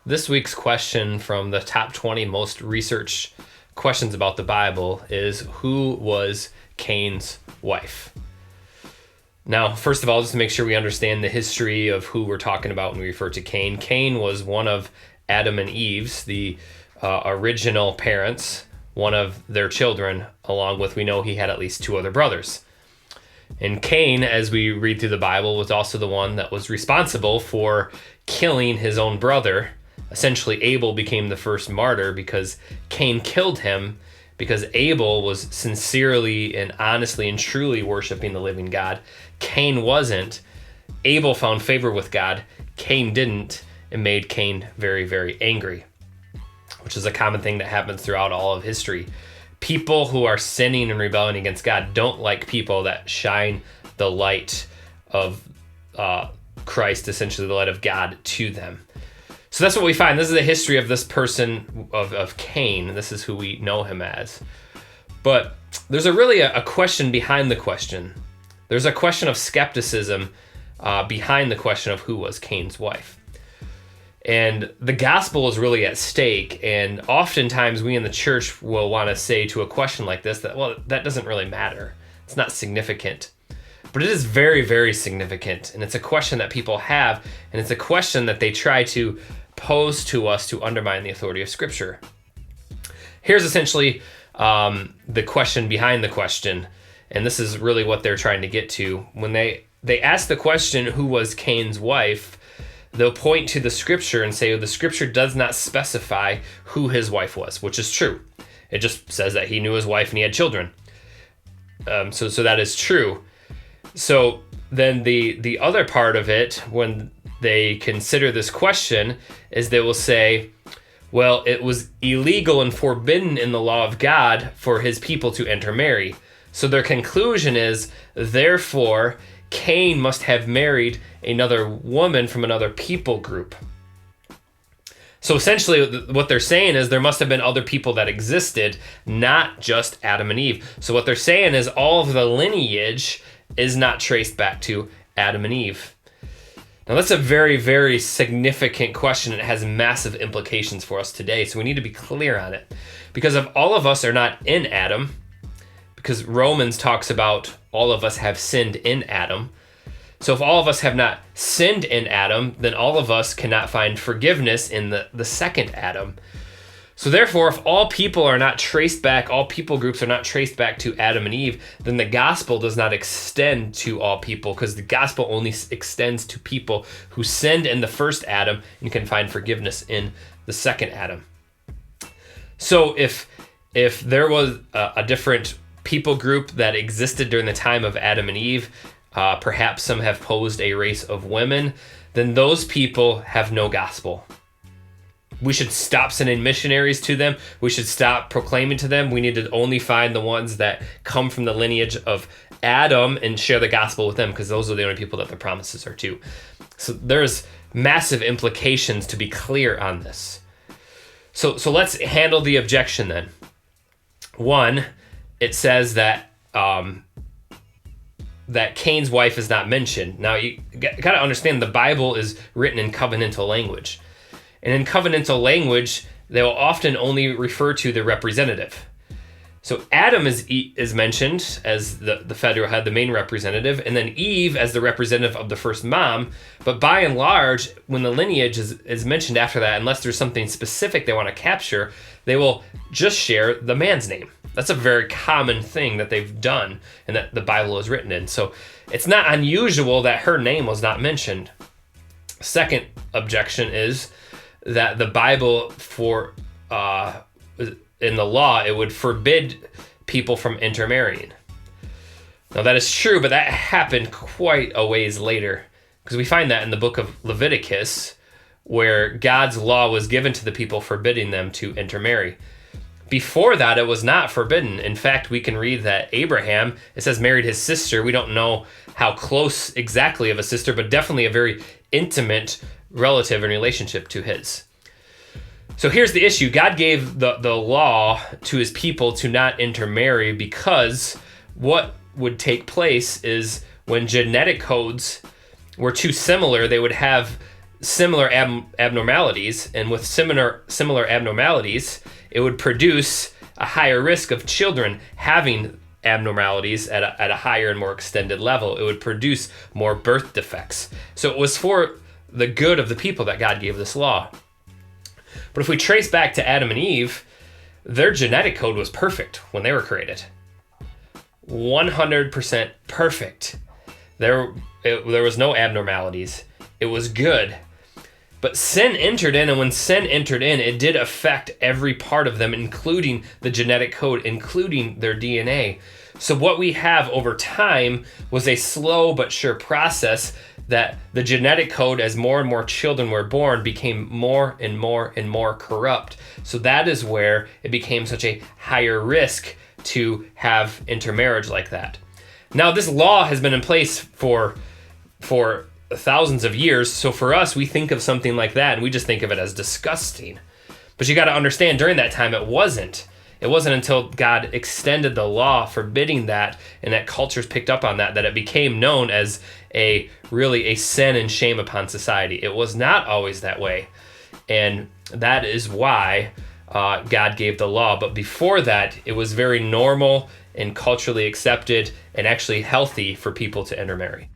This week's question from the top 20 most researched questions about the Bible is, who was Cain's wife? Now, first of all, just to make sure we understand the history of who we're talking about when we refer to Cain. Cain was one of Adam and Eve's, the original parents, one of their children, along with, we know he had at least two other brothers. And Cain, as we read through the Bible, was also the one that was responsible for killing his own brother. Essentially, Abel became the first martyr because Cain killed him because Abel was sincerely and honestly and truly worshiping the living God. Cain wasn't. Abel found favor with God. Cain didn't, and made Cain very, very angry, which is a common thing that happens throughout all of history. People who are sinning and rebelling against God don't like people that shine the light of Christ, essentially the light of God, to them. So that's what we find. This is the history of this person, of Cain. This is who we know him as. But there's really a question behind the question. There's a question of skepticism behind the question of who was Cain's wife. And the gospel is really at stake. And oftentimes we in the church will want to say to a question like this that, well, that doesn't really matter. It's not significant. But it is very, very significant. And it's a question that people have. And it's a question that they try to pose to us to undermine the authority of Scripture. Here's essentially the question behind the question. And this is really what they're trying to get to. When they ask the question, who was Cain's wife, they'll point to the Scripture and say, the Scripture does not specify who his wife was, which is true. It just says that he knew his wife and he had children. So that is true. So then the other part of it, when they consider this question, is they will say, well, it was illegal and forbidden in the law of God for his people to intermarry. So their conclusion is, therefore, Cain must have married another woman from another people group. So essentially what they're saying is there must have been other people that existed, not just Adam and Eve. So what they're saying is all of the lineage is not traced back to Adam and Eve. Now that's a very, very significant question. It has massive implications for us today, so we need to be clear on it. Because if all of us are not in Adam, because Romans talks about all of us have sinned in Adam, so if all of us have not sinned in Adam, then all of us cannot find forgiveness in the second Adam. So therefore, if all people are not traced back, all people groups are not traced back to Adam and Eve, then the gospel does not extend to all people, because the gospel only extends to people who sinned in the first Adam and can find forgiveness in the second Adam. So if there was a different people group that existed during the time of Adam and Eve, perhaps some have posed a race of women, then those people have no gospel. We should stop sending missionaries to them. We should stop proclaiming to them. We need to only find the ones that come from the lineage of Adam and share the gospel with them, because those are the only people that the promises are to. So there's massive implications to be clear on this. So let's handle the objection then. One, it says that that Cain's wife is not mentioned. Now you got to understand the Bible is written in covenantal language. And in covenantal language, they will often only refer to the representative. So Adam is mentioned as the federal head, the main representative, and then Eve as the representative of the first mom. But by and large, when the lineage is mentioned after that, unless there's something specific they want to capture, they will just share the man's name. That's a very common thing that they've done and that the Bible is written in. So it's not unusual that her name was not mentioned. Second objection is that the Bible in the law, it would forbid people from intermarrying. Now that is true, but that happened quite a ways later, because we find that in the book of Leviticus, where God's law was given to the people forbidding them to intermarry. Before that, it was not forbidden. In fact, we can read that Abraham, it says, married his sister. We don't know how close exactly of a sister, but definitely a very intimate relative in relationship to his. So here's the issue. God gave the law to his people to not intermarry, because what would take place is when genetic codes were too similar, they would have similar abnormalities, and with similar abnormalities, it would produce a higher risk of children having abnormalities at a higher and more extended level. It would produce more birth defects. So it was for the good of the people that God gave this law. But if we trace back to Adam and Eve, their genetic code was perfect when they were created. 100% perfect. There was no abnormalities. It was good. But sin entered in, and when sin entered in, it did affect every part of them, including the genetic code, including their DNA. So what we have over time was a slow but sure process that the genetic code, as more and more children were born, became more and more and more corrupt. So that is where it became such a higher risk to have intermarriage like that. Now, this law has been in place for thousands of years. So for us, we think of something like that and we just think of it as disgusting. But you got to understand, during that time, it wasn't. It wasn't until God extended the law forbidding that, and that cultures picked up on that it became known as really a sin and shame upon society. It was not always that way. And that is why God gave the law. But before that, it was very normal and culturally accepted and actually healthy for people to intermarry.